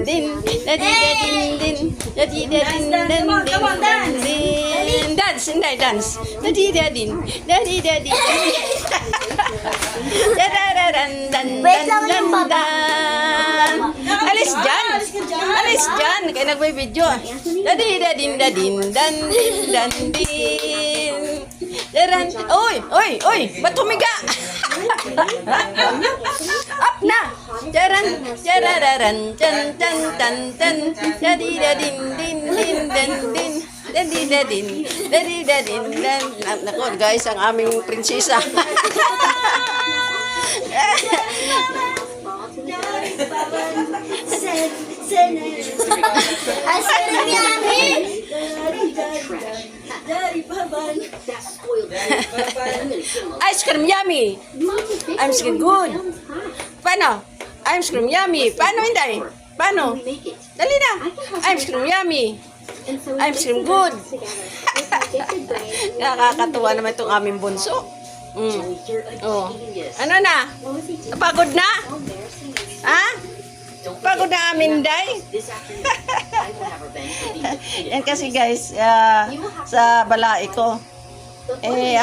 din, dadi dadin din, dadi dadin din, din, dance, hindi dance, dadi dadin, dadi dadin, darararan, dan, dan, dan, dan. Alis dyan, alis dyan, kaya nagbibideo. Dadi dadin, dadin, dan, din, dan, din. Daran, oy, ba't humiga? Up na! Jaran, jarararan, tan, tan, tan, tan, dadi dadin, din, din, dan, din, dadi dadin, dadi dadin, dan. Nako, guys, ang aming prinsesa. Ice cream yummy. I'm skin good. Paano? Ice cream yummy. Paano hindi? Paano? Dali na. Ice cream yummy. Ice cream good. Nakakatuwa naman itong aming bunso. Oh. Ano na? Pagod na? Ha? Pagod na amin, day? Yan kasi guys, sa balai ko.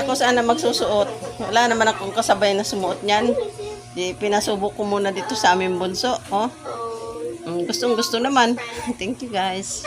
Ako sana magsusuot. Wala naman akong kasabay na sumuot niyan. Di, pinasubok ko muna dito sa aming bunso. Oh. Gustong gusto naman. Thank you guys.